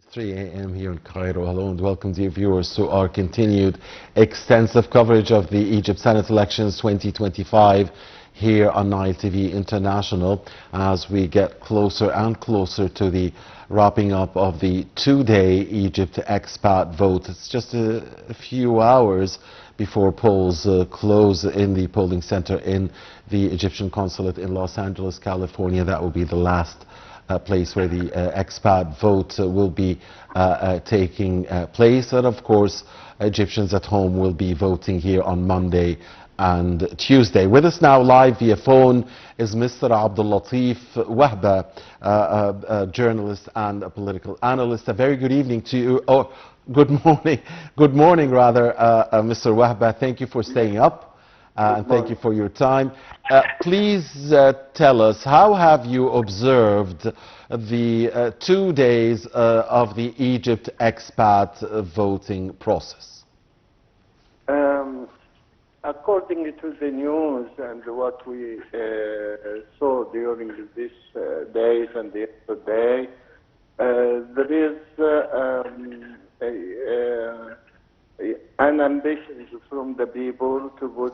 3 a.m. here in Cairo. Hello and welcome dear viewers to our continued extensive coverage of the Egypt Senate elections 2025 here on Nile TV International as we get closer and closer to the wrapping up of the two-day Egypt expat vote. It's just a few hours before polls close in the polling center in the Egyptian consulate in Los Angeles, California. That will be the last place where the expat vote will be taking place. And of course, Egyptians at home will be voting here on Monday and Tuesday. With us now live via phone is Mr. Abdel Latif Wahbah, a journalist and a political analyst. A very good evening to you. Oh, good morning rather, Mr. Wahbah. Thank you for staying up. And thank you for your time. Please tell us, how have you observed the 2 days of the Egypt expat voting process? According to the news and what we saw during these days and yesterday, there is an ambition from the people to go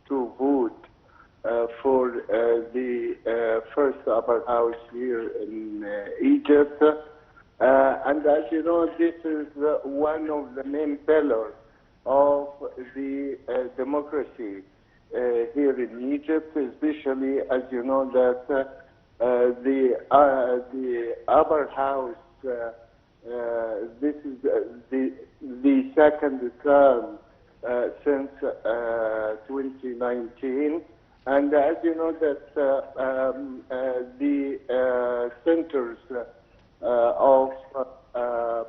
to vote for the first upper house here in Egypt. And as you know, this is one of the main pillars of the democracy here in Egypt, especially as you know that the upper house, this is the second term since 2019, and as you know that the centers of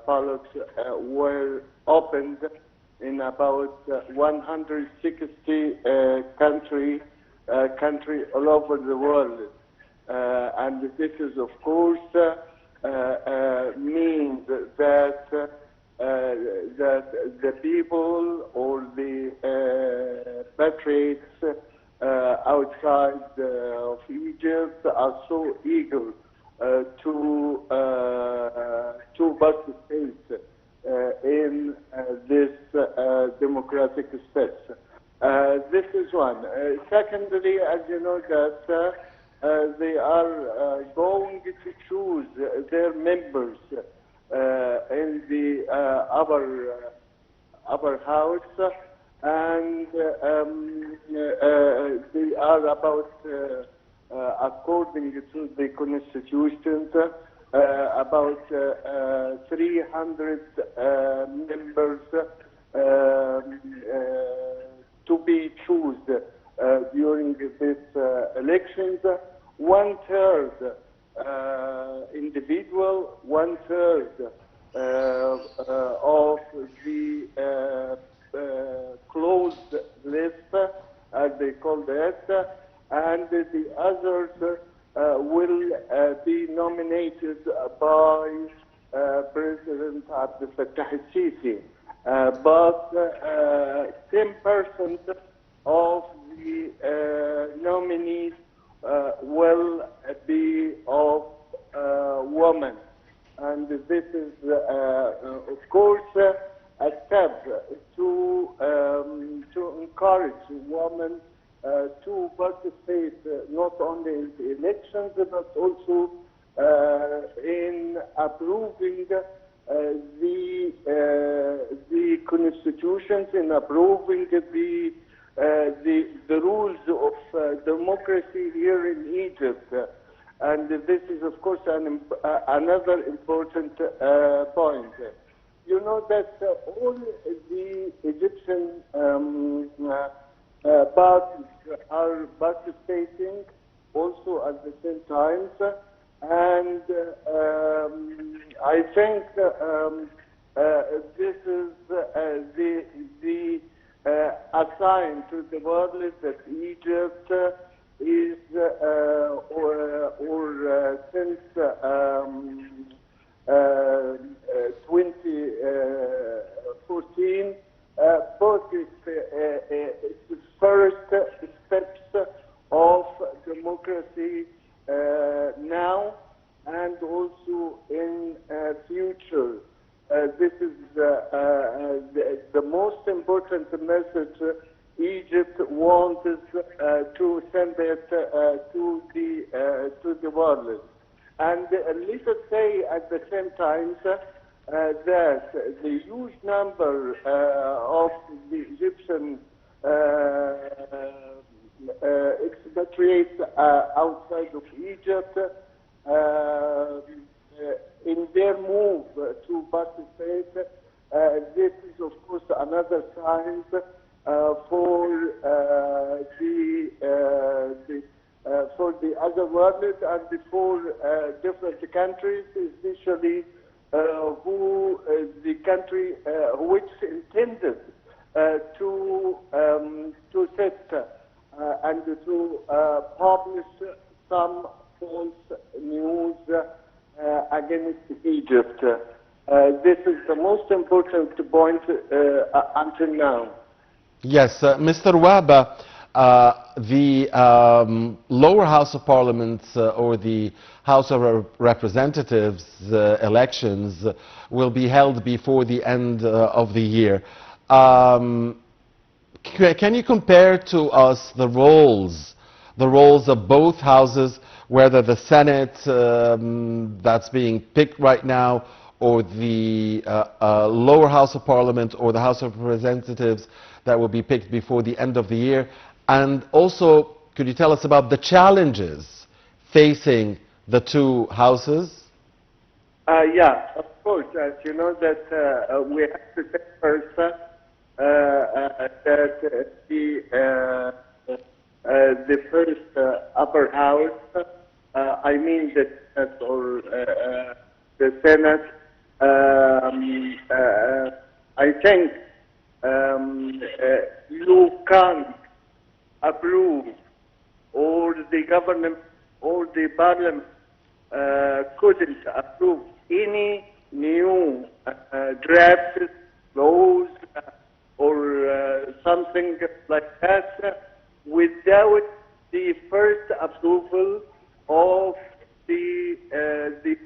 ballots were opened in about 160 country all over the world, and this is of course means that the people or the patriots outside of Egypt are so eager to participate in this democratic steps. This is one. Secondly, as you know that they are going to choose their members in the upper house, and they are about, according to the constitution, about 300 members to be chosen during these elections. 1/3 individual, 1/3 of the closed list, as they call that, and the others will be nominated by President Abdel al-Sisi. But 10% of the nominees will be of women, and this is of course a step to encourage women to participate not only in the elections but also in approving the constitutions, in approving the rules of democracy here in Egypt. And this is, of course, another important point. You know that all the Egyptian parties are participating also at the same time, and I think this is the a sign to the world that Egypt is, since 2014, both its first steps of democracy now, and also in important message Egypt wants to send it to the world. And let us say at the same time that the huge number of the Egyptian expatriates outside of Egypt in their move to participate, this is of course another sign for the other world and for different countries, especially who the country which intended to set and to publish some false news against Egypt. This is the most important point until now. Yes, Mr. Wahbah, the lower house of parliament or the House of Representatives elections will be held before the end of the year. Can you compare to us the roles of both houses, whether the Senate that's being picked right now, or the lower house of parliament, or the House of Representatives that will be picked before the end of the year? And also, could you tell us about the challenges facing the two houses? Yeah, of course. As you know that we have to say first that the first upper house, I mean the Senate or the Senate, I think you can't approve, or the government or the parliament couldn't approve any new drafts, laws, or something like that without the first approval of the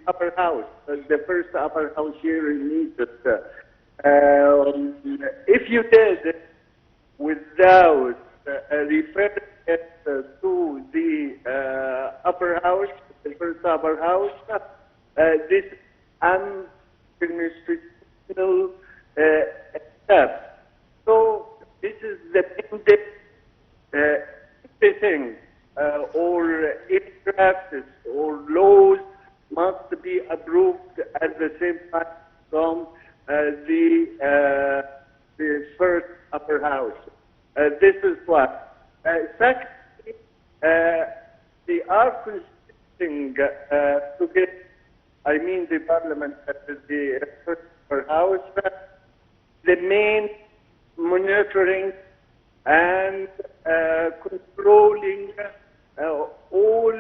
upper house, the first upper house here in Egypt. If you did without referring it to the upper house, the first upper house, this unconstitutional step. So this is the everything or drafts or laws must be approved at the same time from the first upper house. This is what. Secondly, they are consisting together, I mean the parliament and the first upper house, the main monitoring and controlling all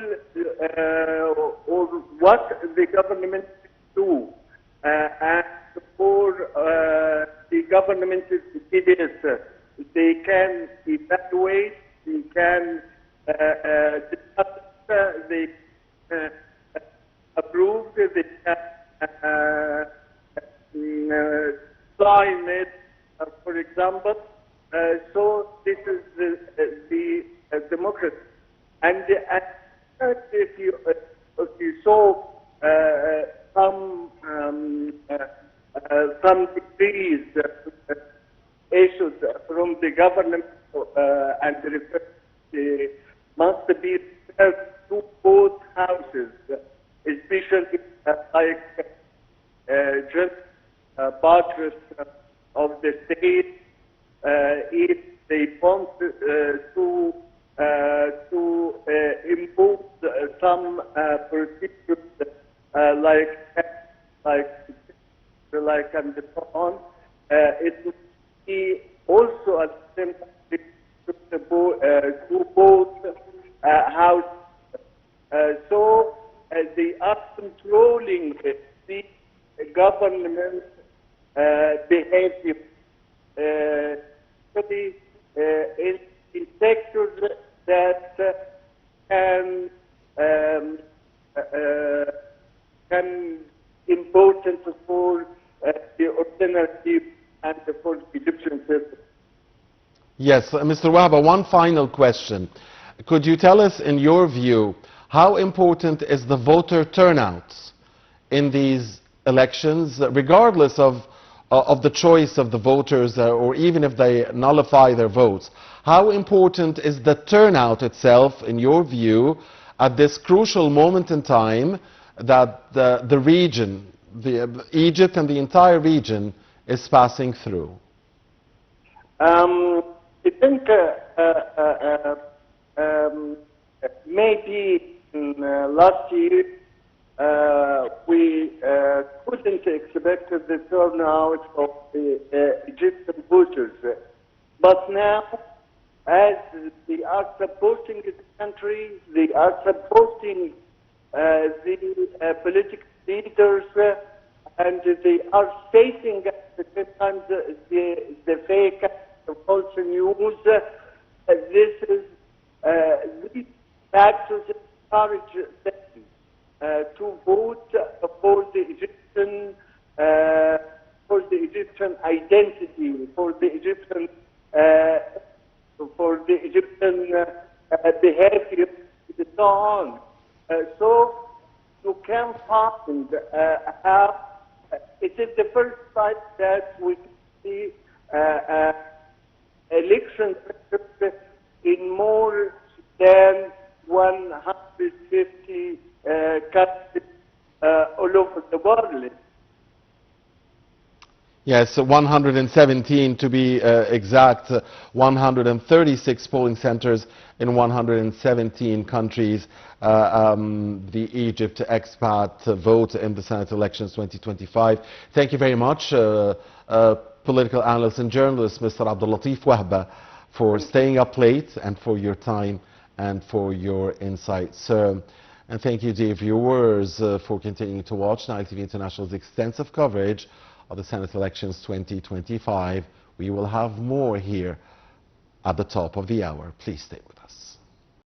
or what the government do, and for the government leaders, they can evaluate, they can discuss, they approve, they can sign it, for example. So this is the democracy. And if you saw some decrees issued from the government and the must be referred to both houses, especially like just budget of the state. If they want to impose some procedures like and so on, it would be also at the same time to both houses. So they are controlling the government behavior, especially in sectors that can important for the ordinary and for the Egyptian citizens. Yes, Mr. Wahbah, one final question. Could you tell us, in your view, how important is the voter turnout in these elections, regardless of the choice of the voters, or even if they nullify their votes? How important is the turnout itself, in your view, at this crucial moment in time that the region, Egypt and the entire region, is passing through? I think maybe last year we couldn't expect the turnout of the Egyptian voters. But now, as they are supporting the country, they are supporting the political leaders, and they are facing at the same time the fake, the false news. This is these factors encourage them to vote for the Egyptian identity, for the Egyptian behavior, and so on. So you can find how it is the first time that we see election in more than 150 countries all over the world. Yes, 117 to be exact, 136 polling centers in 117 countries. The Egypt expat vote in the Senate elections 2025. Thank you very much, political analyst and journalist Mr. Abdel Latif Wahbah, for staying up late and for your time and for your insights, sir. And thank you, dear viewers, for continuing to watch Nile TV International's extensive coverage of the Senate elections 2025. We will have more here at the top of the hour. Please stay with us.